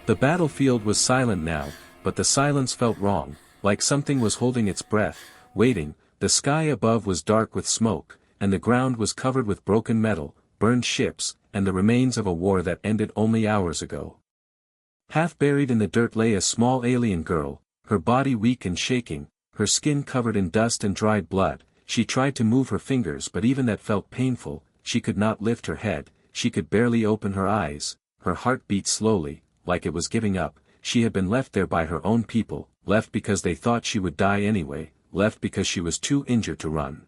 The battlefield was silent now, but the silence felt wrong, like something was holding its breath, waiting. The sky above was dark with smoke, and the ground was covered with broken metal, burned ships, and the remains of a war that ended only hours ago. Half buried in the dirt lay a small alien girl, her body weak and shaking, her skin covered in dust and dried blood. She tried to move her fingers, but even that felt painful. She could not lift her head, she could barely open her eyes. Her heart beat slowly, like it was giving up. She had been left there by her own people, left because they thought she would die anyway, left because she was too injured to run.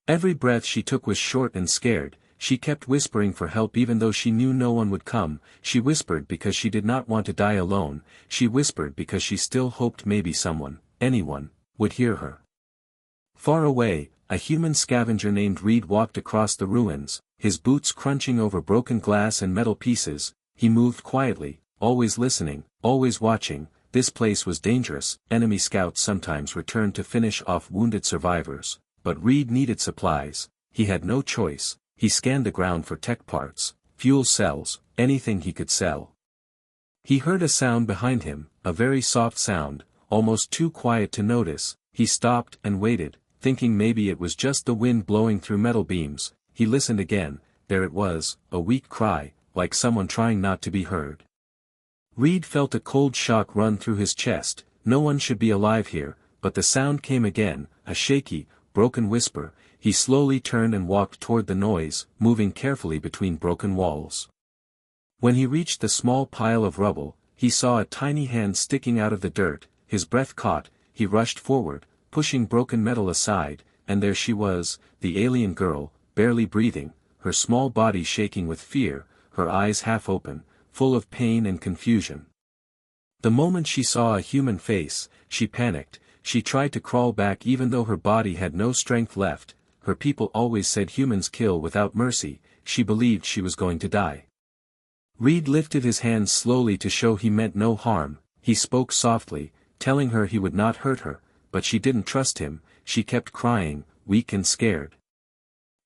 Every breath she took was short and scared. She kept whispering for help even though she knew no one would come. She whispered because she did not want to die alone. She whispered because she still hoped maybe someone, anyone, would hear her. Far away, a human scavenger named Reed walked across the ruins, his boots crunching over broken glass and metal pieces. He moved quietly, always listening, always watching. This place was dangerous. Enemy scouts sometimes returned to finish off wounded survivors, but Reed needed supplies. He had no choice. He scanned the ground for tech parts, fuel cells, anything he could sell. He heard a sound behind him, a very soft sound, almost too quiet to notice. He stopped and waited, thinking maybe it was just the wind blowing through metal beams. He listened again. There it was, a weak cry, like someone trying not to be heard. Reed felt a cold shock run through his chest. No one should be alive here, but the sound came again, a shaky, broken whisper. He slowly turned and walked toward the noise, moving carefully between broken walls. When he reached the small pile of rubble, he saw a tiny hand sticking out of the dirt. His breath caught. He rushed forward, pushing broken metal aside, and there she was, the alien girl, barely breathing, her small body shaking with fear, her eyes half open, full of pain and confusion. The moment she saw a human face, she panicked. She tried to crawl back even though her body had no strength left. Her people always said humans kill without mercy. She believed she was going to die. Reed lifted his hands slowly to show he meant no harm. He spoke softly, telling her he would not hurt her, but she didn't trust him. She kept crying, weak and scared.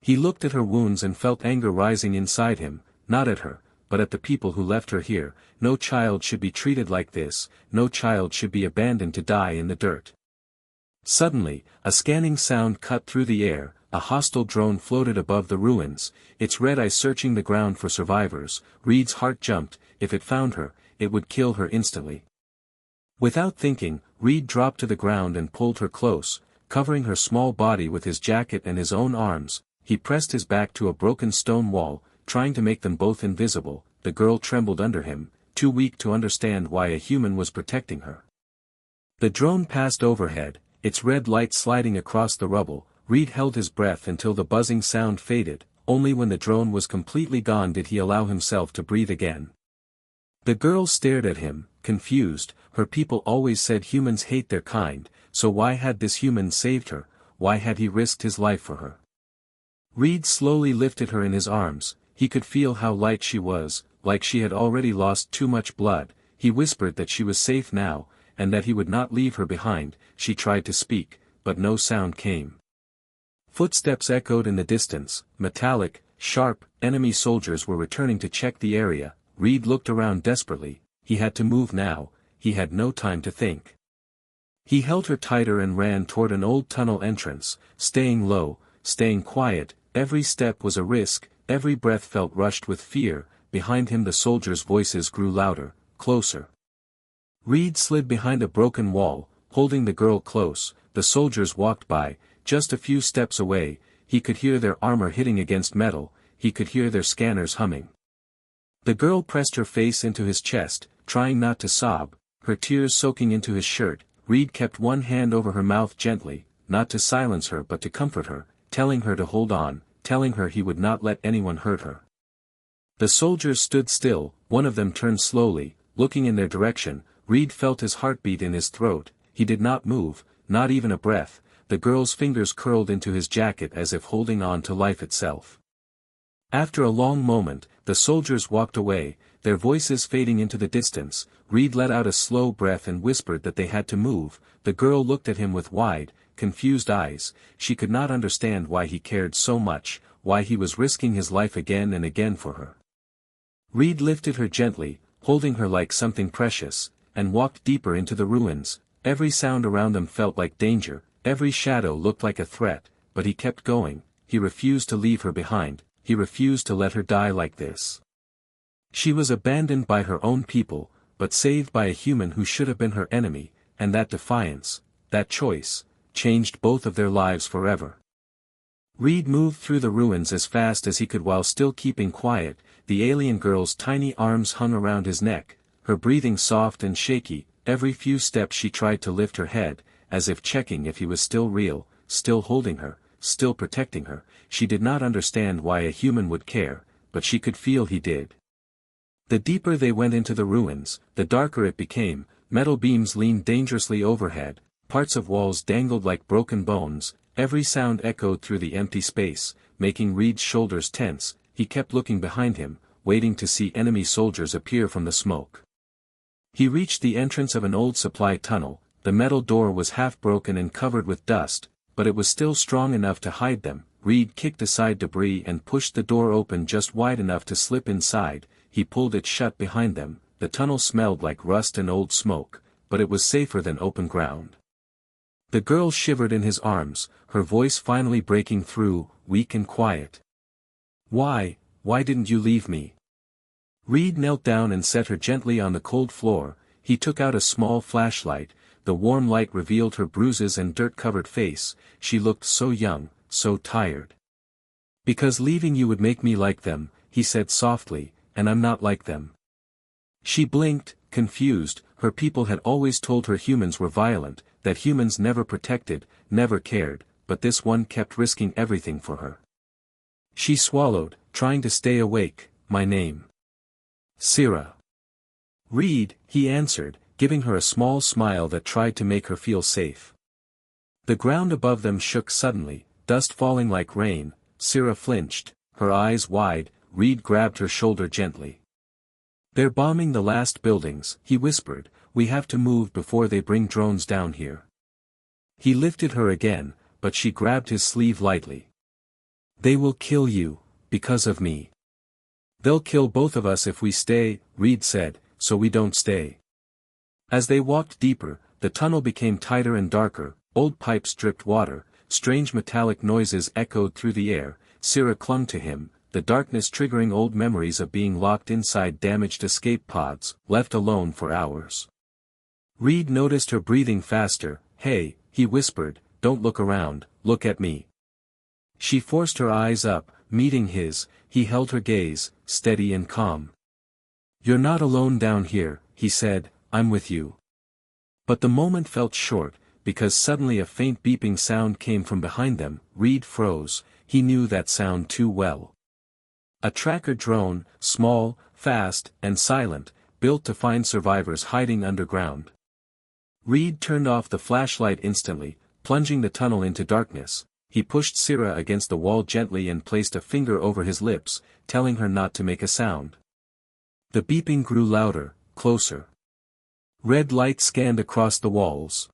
He looked at her wounds and felt anger rising inside him, not at her, but at the people who left her here. No child should be treated like this. No child should be abandoned to die in the dirt. Suddenly, a scanning sound cut through the air. A hostile drone floated above the ruins, its red eyes searching the ground for survivors. Reed's heart jumped. If it found her, it would kill her instantly. Without thinking, Reed dropped to the ground and pulled her close, covering her small body with his jacket and his own arms. He pressed his back to a broken stone wall, trying to make them both invisible. The girl trembled under him, too weak to understand why a human was protecting her. The drone passed overhead, its red light sliding across the rubble. Reed held his breath until the buzzing sound faded. Only when the drone was completely gone did he allow himself to breathe again. The girl stared at him, confused. Her people always said humans hate their kind, so why had this human saved her? Why had he risked his life for her? Reed slowly lifted her in his arms. He could feel how light she was, like she had already lost too much blood. He whispered that she was safe now, and that he would not leave her behind. She tried to speak, but no sound came. Footsteps echoed in the distance, metallic, sharp. Enemy soldiers were returning to check the area. Reed looked around desperately. He had to move now. He had no time to think. He held her tighter and ran toward an old tunnel entrance, staying low, staying quiet. Every step was a risk, every breath felt rushed with fear. Behind him the soldiers' voices grew louder, closer. Reed slid behind a broken wall, holding the girl close. The soldiers walked by. Just a few steps away, he could hear their armor hitting against metal. He could hear their scanners humming. The girl pressed her face into his chest, trying not to sob, her tears soaking into his shirt. Reed kept one hand over her mouth gently, not to silence her but to comfort her, telling her to hold on, telling her he would not let anyone hurt her. The soldiers stood still. One of them turned slowly, looking in their direction. Reed felt his heartbeat in his throat. He did not move, not even a breath. The girl's fingers curled into his jacket as if holding on to life itself. After a long moment, the soldiers walked away, their voices fading into the distance. Reed let out a slow breath and whispered that they had to move. The girl looked at him with wide, confused eyes. She could not understand why he cared so much, why he was risking his life again and again for her. Reed lifted her gently, holding her like something precious, and walked deeper into the ruins. Every sound around them felt like danger, every shadow looked like a threat, but he kept going. He refused to leave her behind, he refused to let her die like this. She was abandoned by her own people, but saved by a human who should have been her enemy, and that defiance, that choice, changed both of their lives forever. Reed moved through the ruins as fast as he could while still keeping quiet. The alien girl's tiny arms hung around his neck, her breathing soft and shaky. Every few steps she tried to lift her head, as if checking if he was still real, still holding her, still protecting her. She did not understand why a human would care, but she could feel he did. The deeper they went into the ruins, the darker it became. Metal beams leaned dangerously overhead, parts of walls dangled like broken bones. Every sound echoed through the empty space, making Reed's shoulders tense. He kept looking behind him, waiting to see enemy soldiers appear from the smoke. He reached the entrance of an old supply tunnel. The metal door was half broken and covered with dust, but it was still strong enough to hide them. Reed kicked aside debris and pushed the door open just wide enough to slip inside. He pulled it shut behind them. The tunnel smelled like rust and old smoke, but it was safer than open ground. The girl shivered in his arms, her voice finally breaking through, weak and quiet. Why didn't you leave me?" Reed knelt down and set her gently on the cold floor. He took out a small flashlight. The warm light revealed her bruises and dirt-covered face. She looked so young, so tired. "Because leaving you would make me like them," he said softly, "and I'm not like them." She blinked, confused. Her people had always told her humans were violent, that humans never protected, never cared, but this one kept risking everything for her. She swallowed, trying to stay awake. "My name." "Sira." "Reed," he answered, giving her a small smile that tried to make her feel safe. The ground above them shook suddenly, dust falling like rain. Sira flinched, her eyes wide. Reed grabbed her shoulder gently. "They're bombing the last buildings," he whispered. "We have to move before they bring drones down here." He lifted her again, but she grabbed his sleeve lightly. "They will kill you, because of me." "They'll kill both of us if we stay," Reed said, "so we don't stay." As they walked deeper, the tunnel became tighter and darker. Old pipes dripped water, strange metallic noises echoed through the air. Sira clung to him, the darkness triggering old memories of being locked inside damaged escape pods, left alone for hours. Reed noticed her breathing faster. "Hey," he whispered, "don't look around, look at me." She forced her eyes up, meeting his. He held her gaze, steady and calm. "You're not alone down here," he said, "I'm with you." But the moment felt short, because suddenly a faint beeping sound came from behind them. Reed froze. He knew that sound too well. A tracker drone, small, fast, and silent, built to find survivors hiding underground. Reed turned off the flashlight instantly, plunging the tunnel into darkness. He pushed Sira against the wall gently and placed a finger over his lips, telling her not to make a sound. The beeping grew louder, closer. Red light scanned across the walls.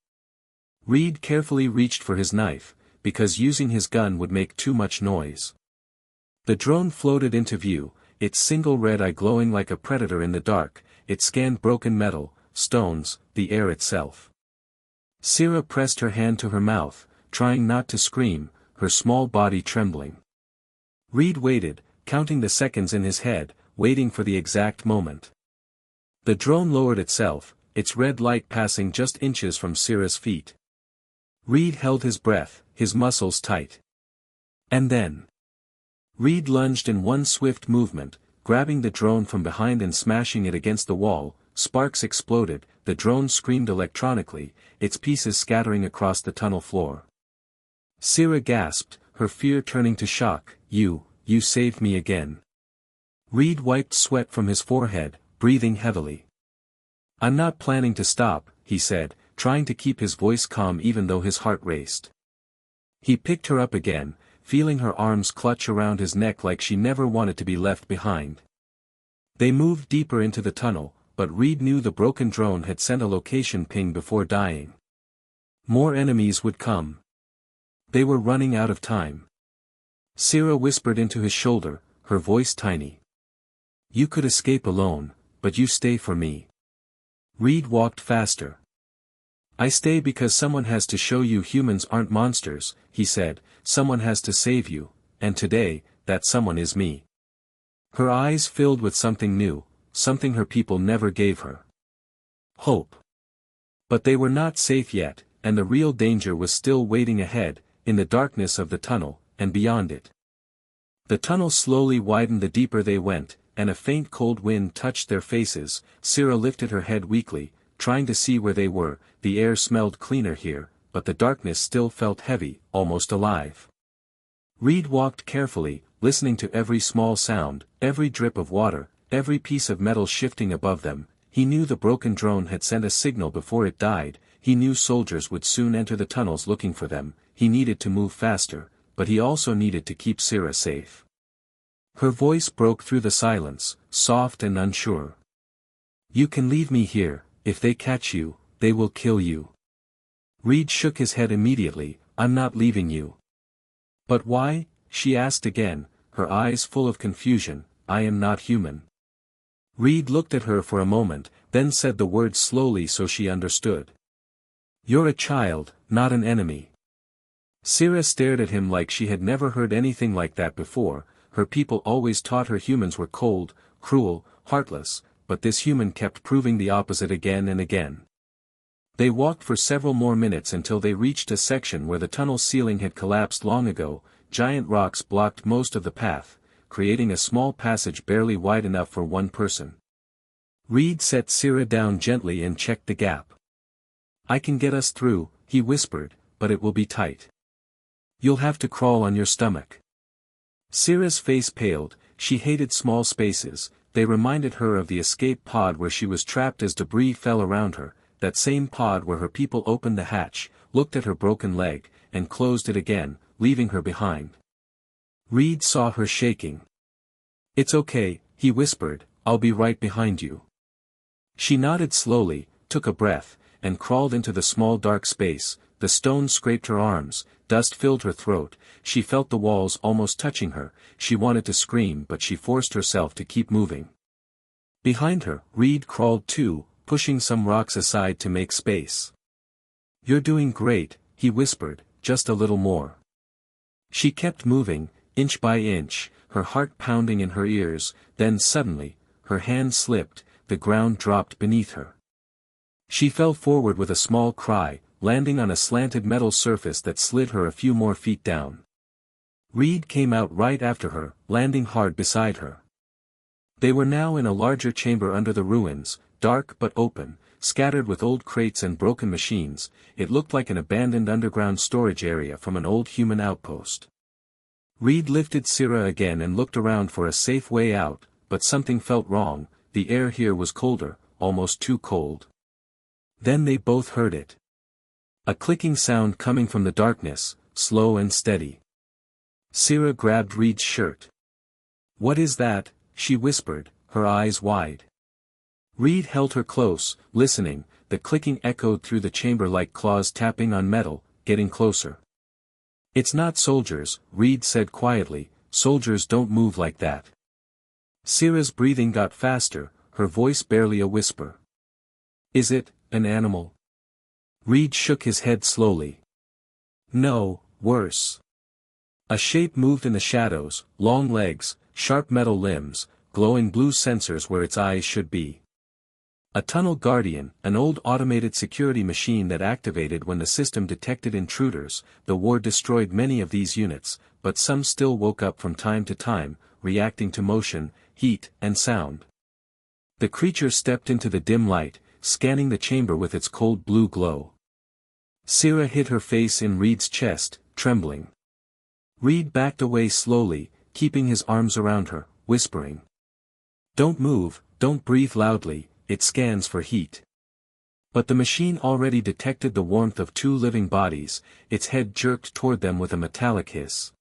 Reed carefully reached for his knife, because using his gun would make too much noise. The drone floated into view, its single red eye glowing like a predator in the dark. It scanned broken metal, stones, the air itself. Sira pressed her hand to her mouth, trying not to scream, her small body trembling. Reed waited, counting the seconds in his head, waiting for the exact moment. The drone lowered itself, its red light passing just inches from Sira's feet. Reed held his breath, his muscles tight. And then Reed lunged in one swift movement, grabbing the drone from behind and smashing it against the wall. Sparks exploded, the drone screamed electronically, its pieces scattering across the tunnel floor. Sira gasped, her fear turning to shock. You saved me again." Reed wiped sweat from his forehead, breathing heavily. "I'm not planning to stop," he said, trying to keep his voice calm even though his heart raced. He picked her up again, feeling her arms clutch around his neck like she never wanted to be left behind. They moved deeper into the tunnel, but Reed knew the broken drone had sent a location ping before dying. More enemies would come. They were running out of time. Sira whispered into his shoulder, her voice tiny. "You could escape alone, but you stay for me. Reed walked faster. I stay because someone has to show you humans aren't monsters, he said, someone has to save you, and today, that someone is me. Her eyes filled with something new, something her people never gave her. Hope. But they were not safe yet, and the real danger was still waiting ahead, in the darkness of the tunnel, and beyond it. The tunnel slowly widened the deeper they went, and a faint cold wind touched their faces. Syrah lifted her head weakly, trying to see where they were. The air smelled cleaner here, but the darkness still felt heavy, almost alive. Reed walked carefully, listening to every small sound, every drip of water, every piece of metal shifting above them. He knew the broken drone had sent a signal before it died. He knew soldiers would soon enter the tunnels looking for them. He needed to move faster, but he also needed to keep Syrah safe. Her voice broke through the silence, soft and unsure. You can leave me here. If they catch you, they will kill you. Reed shook his head immediately. I'm not leaving you. But why? She asked again, her eyes full of confusion. I am not human. Reed looked at her for a moment, then said the words slowly so she understood. You're a child, not an enemy. Syrah stared at him like she had never heard anything like that before. Her people always taught her humans were cold, cruel, heartless, but this human kept proving the opposite again and again. They walked for several more minutes until they reached a section where the tunnel ceiling had collapsed long ago. Giant rocks blocked most of the path, creating a small passage barely wide enough for one person. Reed set Syrah down gently and checked the gap. I can get us through, he whispered, but it will be tight. You'll have to crawl on your stomach. Syrah's face paled. She hated small spaces. They reminded her of the escape pod where she was trapped as debris fell around her, that same pod where her people opened the hatch, looked at her broken leg, and closed it again, leaving her behind. Reed saw her shaking. It's okay, he whispered, I'll be right behind you. She nodded slowly, took a breath, and crawled into the small dark space. The stones scraped her arms, dust filled her throat. She felt the walls almost touching her. She wanted to scream but she forced herself to keep moving. Behind her, Reed crawled too, pushing some rocks aside to make space. You're doing great, he whispered, just a little more. She kept moving, inch by inch, her heart pounding in her ears. Then suddenly, her hand slipped, the ground dropped beneath her. She fell forward with a small cry, landing on a slanted metal surface that slid her a few more feet down. Reed came out right after her, landing hard beside her. They were now in a larger chamber under the ruins, dark but open, scattered with old crates and broken machines. It looked like an abandoned underground storage area from an old human outpost. Reed lifted Syrah again and looked around for a safe way out, but something felt wrong. The air here was colder, almost too cold. Then they both heard it. A clicking sound coming from the darkness, slow and steady. Syrah grabbed Reed's shirt. What is that? She whispered, her eyes wide. Reed held her close, listening. The clicking echoed through the chamber like claws tapping on metal, getting closer. It's not soldiers, Reed said quietly. Soldiers don't move like that. Syrah's breathing got faster, her voice barely a whisper. Is it an animal? Reed shook his head slowly. No, worse. A shape moved in the shadows, long legs, sharp metal limbs, glowing blue sensors where its eyes should be. A tunnel guardian, an old automated security machine that activated when the system detected intruders. The war destroyed many of these units, but some still woke up from time to time, reacting to motion, heat, and sound. The creature stepped into the dim light, scanning the chamber with its cold blue glow. Syrah hid her face in Reed's chest, trembling. Reed backed away slowly, keeping his arms around her, whispering. Don't move, don't breathe loudly, it scans for heat. But the machine already detected the warmth of two living bodies. Its head jerked toward them with a metallic hiss.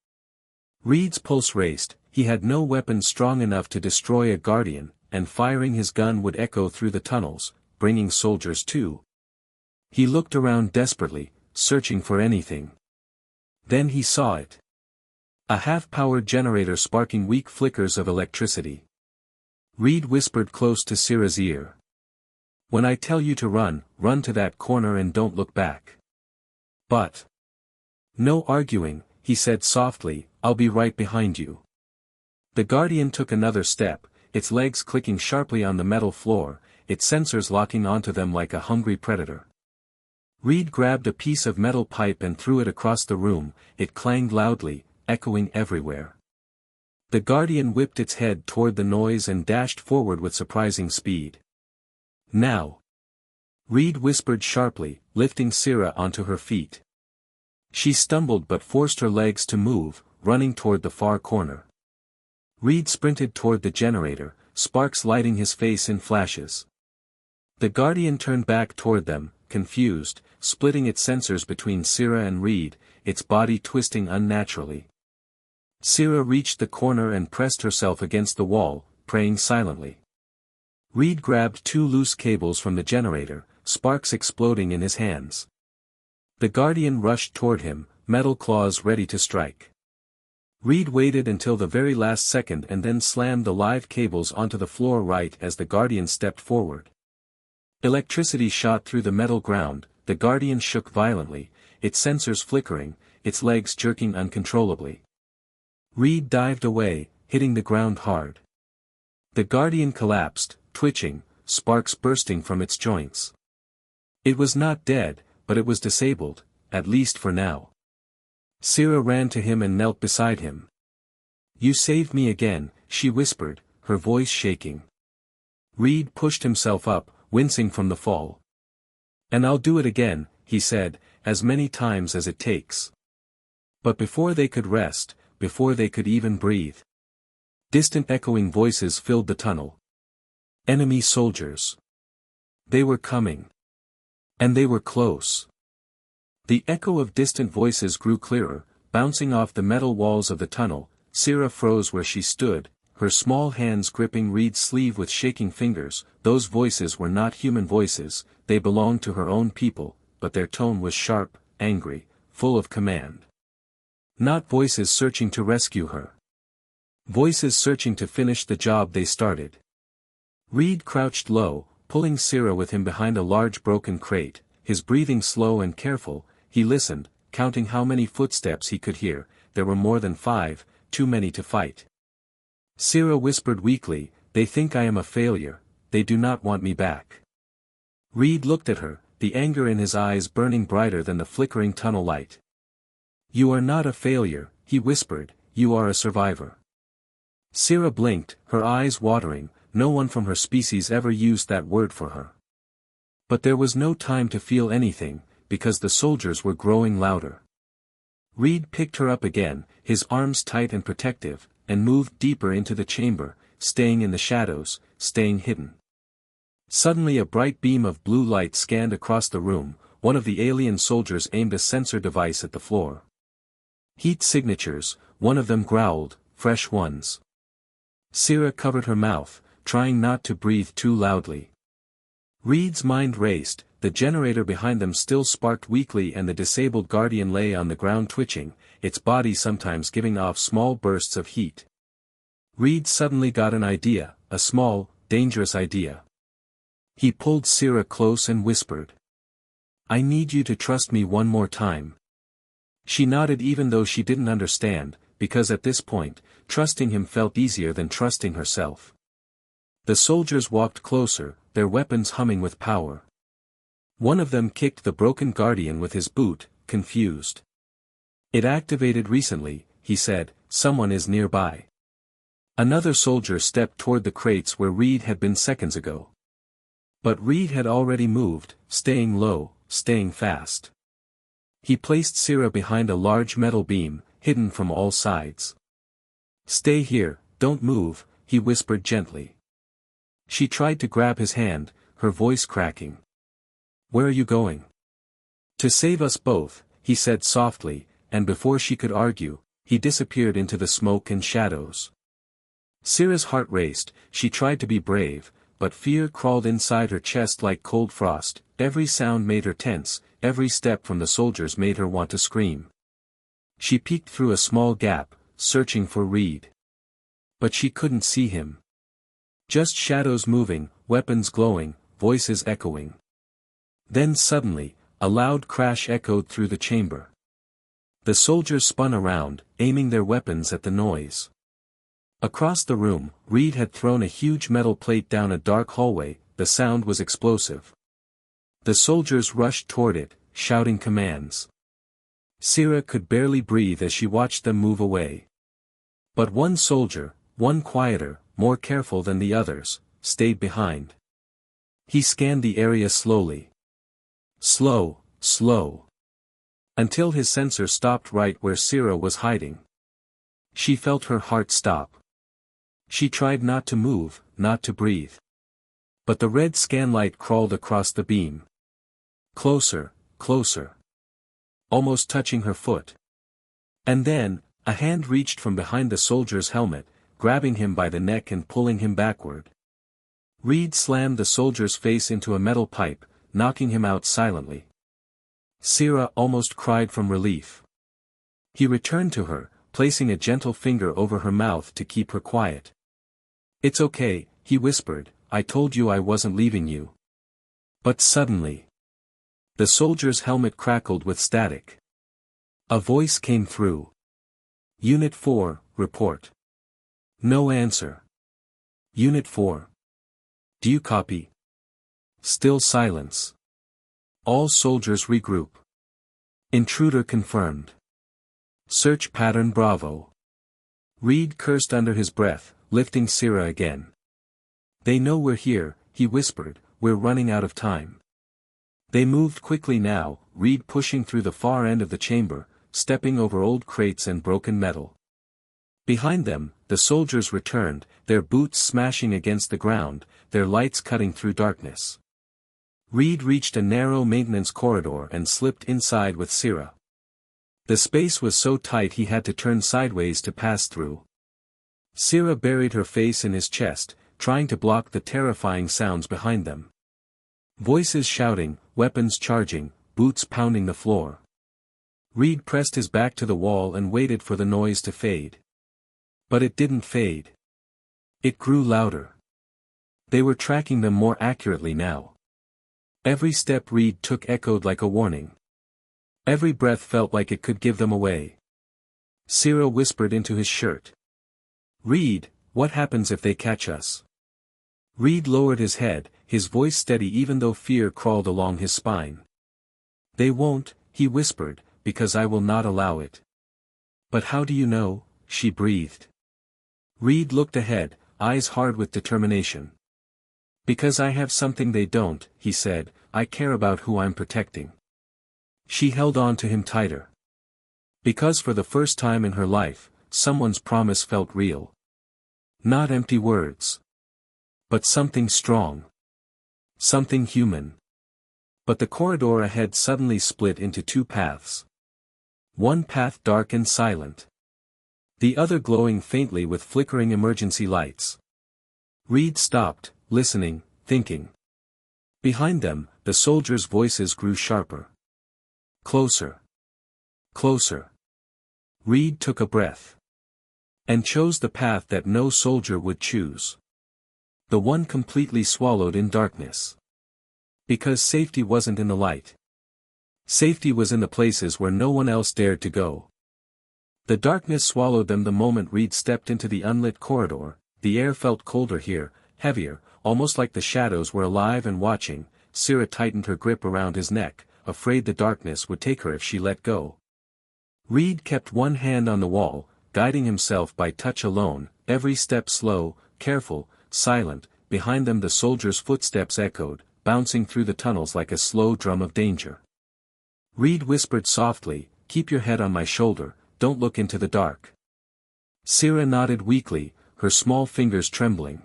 Reed's pulse raced. He had no weapon strong enough to destroy a guardian, and firing his gun would echo through the tunnels, bringing soldiers too. He looked around desperately, searching for anything. Then he saw it. A half-powered generator sparking weak flickers of electricity. Reed whispered close to Syrah's ear. When I tell you to run, run to that corner and don't look back. But. No arguing, he said softly, I'll be right behind you. The Guardian took another step, its legs clicking sharply on the metal floor, its sensors locking onto them like a hungry predator. Reed grabbed a piece of metal pipe and threw it across the room, it clanged loudly, echoing everywhere. The Guardian whipped its head toward the noise and dashed forward with surprising speed. Now! Reed whispered sharply, lifting Syrah onto her feet. She stumbled but forced her legs to move, running toward the far corner. Reed sprinted toward the generator, sparks lighting his face in flashes. The Guardian turned back toward them, confused, splitting its sensors between Syrah and Reed, its body twisting unnaturally. Syrah reached the corner and pressed herself against the wall, praying silently. Reed grabbed two loose cables from the generator, sparks exploding in his hands. The Guardian rushed toward him, metal claws ready to strike. Reed waited until the very last second and then slammed the live cables onto the floor right as the Guardian stepped forward. Electricity shot through the metal ground, the Guardian shook violently, its sensors flickering, its legs jerking uncontrollably. Reed dived away, hitting the ground hard. The Guardian collapsed, twitching, sparks bursting from its joints. It was not dead, but it was disabled, at least for now. Syrah ran to him and knelt beside him. You saved me again, she whispered, her voice shaking. Reed pushed himself up, wincing from the fall. And I'll do it again, he said, as many times as it takes. But before they could rest, before they could even breathe. Distant echoing voices filled the tunnel. Enemy soldiers. They were coming. And they were close. The echo of distant voices grew clearer, bouncing off the metal walls of the tunnel. Syrah froze where she stood, her small hands gripping Reed's sleeve with shaking fingers. Those voices were not human voices, they belonged to her own people, but their tone was sharp, angry, full of command. Not voices searching to rescue her. Voices searching to finish the job they started. Reed crouched low, pulling Syrah with him behind a large broken crate, his breathing slow and careful. He listened, counting how many footsteps he could hear. There were more than 5, too many to fight. Syrah whispered weakly, they think I am a failure, they do not want me back. Reed looked at her, the anger in his eyes burning brighter than the flickering tunnel light. You are not a failure, he whispered, you are a survivor. Syrah blinked, her eyes watering. No one from her species ever used that word for her. But there was no time to feel anything, because the soldiers were growing louder. Reed picked her up again, his arms tight and protective, and moved deeper into the chamber, staying in the shadows, staying hidden. Suddenly a bright beam of blue light scanned across the room. One of the alien soldiers aimed a sensor device at the floor. Heat signatures, one of them growled, fresh ones. Syrah covered her mouth, trying not to breathe too loudly. Reed's mind raced, the generator behind them still sparked weakly and the disabled Guardian lay on the ground twitching, its body sometimes giving off small bursts of heat. Reed suddenly got an idea, a small, dangerous idea. He pulled Syrah close and whispered. I need you to trust me one more time. She nodded even though she didn't understand, because at this point, trusting him felt easier than trusting herself. The soldiers walked closer, their weapons humming with power. One of them kicked the broken Guardian with his boot, confused. It activated recently, he said, someone is nearby. Another soldier stepped toward the crates where Reed had been seconds ago. But Reed had already moved, staying low, staying fast. He placed Syrah behind a large metal beam, hidden from all sides. Stay here, don't move, he whispered gently. She tried to grab his hand, her voice cracking. Where are you going? To save us both, he said softly, and before she could argue, he disappeared into the smoke and shadows. Syrah's heart raced, she tried to be brave, but fear crawled inside her chest like cold frost. Every sound made her tense, every step from the soldiers made her want to scream. She peeked through a small gap, searching for Reed. But she couldn't see him. Just shadows moving, weapons glowing, voices echoing. Then suddenly, a loud crash echoed through the chamber. The soldiers spun around, aiming their weapons at the noise. Across the room, Reed had thrown a huge metal plate down a dark hallway. The sound was explosive. The soldiers rushed toward it, shouting commands. Sira could barely breathe as she watched them move away. But one soldier, one quieter, more careful than the others, stayed behind. He scanned the area slowly. Slow, slow. Until his sensor stopped right where Sira was hiding. She felt her heart stop. She tried not to move, not to breathe. But the red scan light crawled across the beam. Closer, closer. Almost touching her foot. And then, a hand reached from behind the soldier's helmet, grabbing him by the neck and pulling him backward. Reed slammed the soldier's face into a metal pipe, knocking him out silently. Sira almost cried from relief. He returned to her, placing a gentle finger over her mouth to keep her quiet. "It's okay," he whispered, "I told you I wasn't leaving you." But suddenly, the soldier's helmet crackled with static. A voice came through. "Unit 4, report." No answer. "Unit 4. Do you copy?" Still silence. All soldiers regroup. Intruder confirmed. Search pattern Bravo. Reed cursed under his breath, lifting Sira again. "They know we're here," he whispered, "we're running out of time." They moved quickly now, Reed pushing through the far end of the chamber, stepping over old crates and broken metal. Behind them, the soldiers returned, their boots smashing against the ground, their lights cutting through darkness. Reed reached a narrow maintenance corridor and slipped inside with Sira. The space was so tight he had to turn sideways to pass through. Sira buried her face in his chest, trying to block the terrifying sounds behind them. Voices shouting, weapons charging, boots pounding the floor. Reed pressed his back to the wall and waited for the noise to fade. But it didn't fade. It grew louder. They were tracking them more accurately now. Every step Reed took echoed like a warning. Every breath felt like it could give them away. Sira whispered into his shirt. "Reed, what happens if they catch us?" Reed lowered his head, his voice steady even though fear crawled along his spine. "They won't," he whispered, "because I will not allow it." "But how do you know?" she breathed. Reed looked ahead, eyes hard with determination. "Because I have something they don't," he said, "I care about who I'm protecting." She held on to him tighter. Because for the first time in her life, someone's promise felt real. Not empty words. But something strong. Something human. But the corridor ahead suddenly split into two paths. One path dark and silent. The other glowing faintly with flickering emergency lights. Reed stopped, listening, thinking. Behind them, the soldiers' voices grew sharper. Closer. Closer. Reed took a breath. And chose the path that no soldier would choose. The one completely swallowed in darkness. Because safety wasn't in the light. Safety was in the places where no one else dared to go. The darkness swallowed them the moment Reed stepped into the unlit corridor. The air felt colder here, heavier, almost like the shadows were alive and watching. Sira tightened her grip around his neck, afraid the darkness would take her if she let go. Reed kept one hand on the wall, guiding himself by touch alone, every step slow, careful, silent. Behind them the soldiers' footsteps echoed, bouncing through the tunnels like a slow drum of danger. Reed whispered softly, "Keep your head on my shoulder, don't look into the dark." Sira nodded weakly, her small fingers trembling.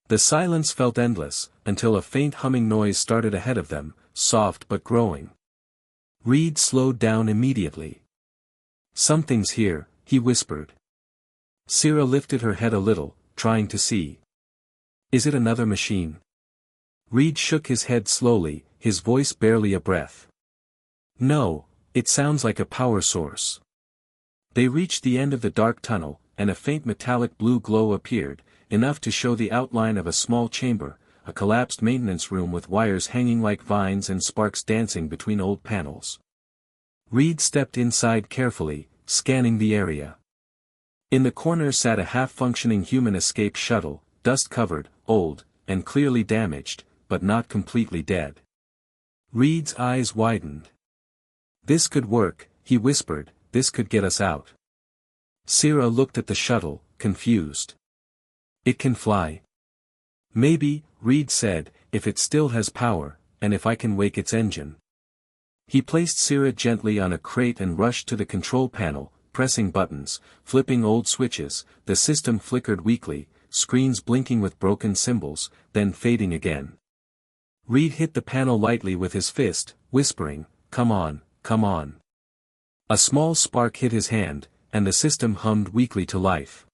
The silence felt endless, until a faint humming noise started ahead of them, soft but growing. Reed slowed down immediately. "Something's here," he whispered. Sira lifted her head a little, trying to see. "Is it another machine?" Reed shook his head slowly, his voice barely a breath. "No, it sounds like a power source." They reached the end of the dark tunnel, and a faint metallic blue glow appeared, enough to show the outline of a small chamber, a collapsed maintenance room with wires hanging like vines and sparks dancing between old panels. Reed stepped inside carefully, scanning the area. In the corner sat a half-functioning human escape shuttle, dust-covered, old, and clearly damaged, but not completely dead. Reed's eyes widened. "This could work," he whispered, "this could get us out." Sierra looked at the shuttle, confused. "It can fly?" "Maybe," Reed said, "if it still has power, and if I can wake its engine." He placed Sierra gently on a crate and rushed to the control panel, pressing buttons, flipping old switches. The system flickered weakly, screens blinking with broken symbols, then fading again. Reed hit the panel lightly with his fist, whispering, "Come on, come on." A small spark hit his hand, and the system hummed weakly to life.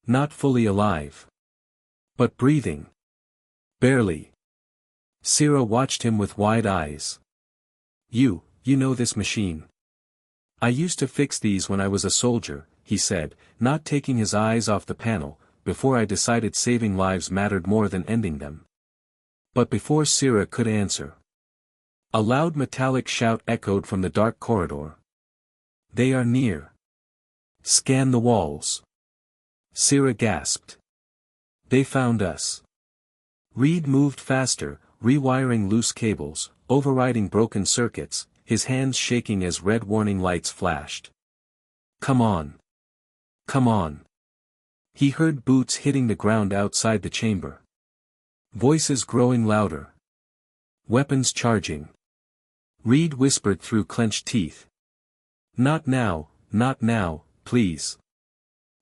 Not fully alive. But breathing. Barely. Sierra watched him with wide eyes. You know this machine." "I used to fix these when I was a soldier," he said, not taking his eyes off the panel, "before I decided saving lives mattered more than ending them." But before Sierra could answer, a loud metallic shout echoed from the dark corridor. "They are near. Scan the walls." Sierra gasped. "They found us." Reed moved faster, rewiring loose cables, overriding broken circuits, his hands shaking as red warning lights flashed. "Come on. Come on." He heard boots hitting the ground outside the chamber. Voices growing louder. Weapons charging. Reed whispered through clenched teeth. "Not now, not now, please."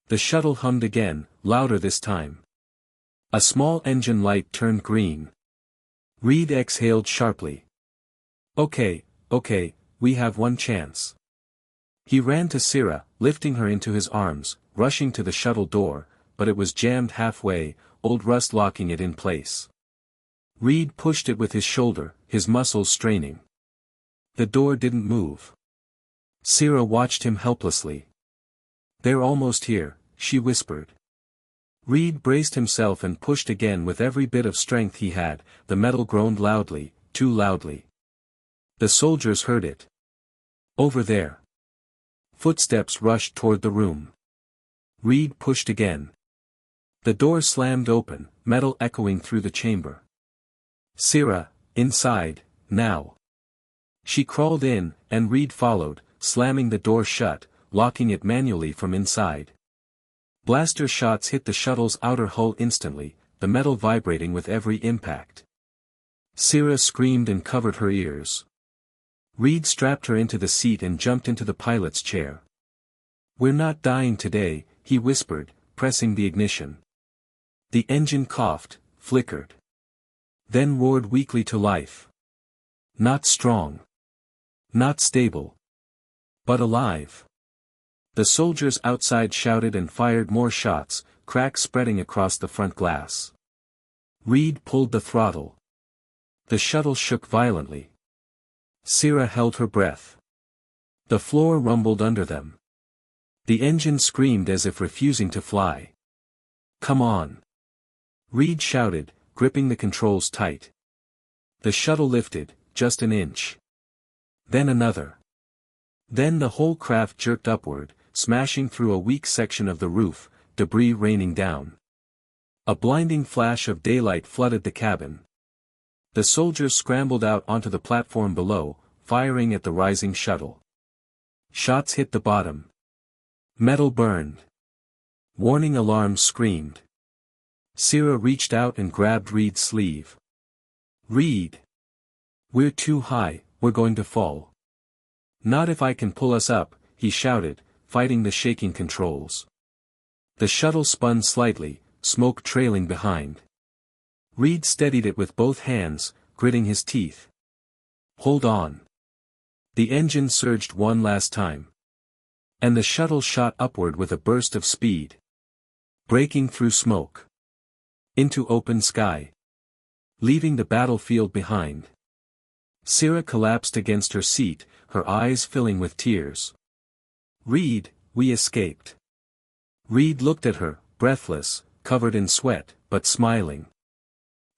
The shuttle hummed again, louder this time. A small engine light turned green. Reed exhaled sharply. Okay, we have one chance." He ran to Sierra, lifting her into his arms, rushing to the shuttle door, but it was jammed halfway, old rust locking it in place. Reed pushed it with his shoulder, his muscles straining. The door didn't move. Sierra watched him helplessly. "They're almost here," she whispered. Reed braced himself and pushed again with every bit of strength he had. The metal groaned loudly, too loudly. The soldiers heard it. "Over there." Footsteps rushed toward the room. Reed pushed again. The door slammed open, metal echoing through the chamber. Sierra, inside, now. She crawled in, and Reed followed, slamming the door shut, locking it manually from inside. Blaster shots hit the shuttle's outer hull instantly, the metal vibrating with every impact. Sierra screamed and covered her ears. Reed strapped her into the seat and jumped into the pilot's chair. "We're not dying today," he whispered, pressing the ignition. The engine coughed, flickered. Then roared weakly to life. Not strong. Not stable. But alive. The soldiers outside shouted and fired more shots, cracks spreading across the front glass. Reed pulled the throttle. The shuttle shook violently. Sierra held her breath. The floor rumbled under them. The engine screamed as if refusing to fly. "Come on!" Reed shouted, gripping the controls tight. The shuttle lifted, just an inch. Then another. Then the whole craft jerked upward, smashing through a weak section of the roof, debris raining down. A blinding flash of daylight flooded the cabin. The soldiers scrambled out onto the platform below, firing at the rising shuttle. Shots hit the bottom. Metal burned. Warning alarms screamed. Sierra reached out and grabbed Reed's sleeve. "Reed! We're too high, we're going to fall." "Not if I can pull us up," he shouted, fighting the shaking controls. The shuttle spun slightly, smoke trailing behind. Reed steadied it with both hands, gritting his teeth. "Hold on." The engine surged one last time. And the shuttle shot upward with a burst of speed. Breaking through smoke. Into open sky. Leaving the battlefield behind. Sierra collapsed against her seat, her eyes filling with tears. "Reed, we escaped." Reed looked at her, breathless, covered in sweat, but smiling.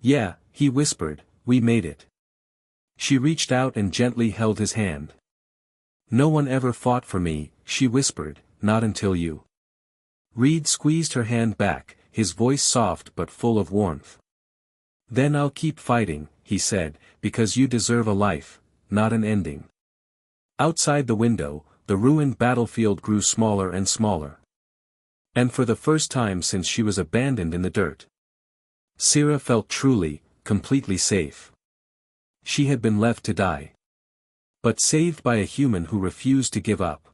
"Yeah," he whispered, "we made it." She reached out and gently held his hand. "No one ever fought for me," she whispered, "not until you." Reed squeezed her hand back, his voice soft but full of warmth. "Then I'll keep fighting," he said, "because you deserve a life, not an ending." Outside the window, the ruined battlefield grew smaller and smaller. And for the first time since she was abandoned in the dirt, Syrah felt truly, completely safe. She had been left to die, but saved by a human who refused to give up.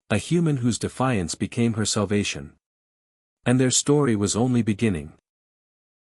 A human whose defiance became her salvation. And their story was only beginning.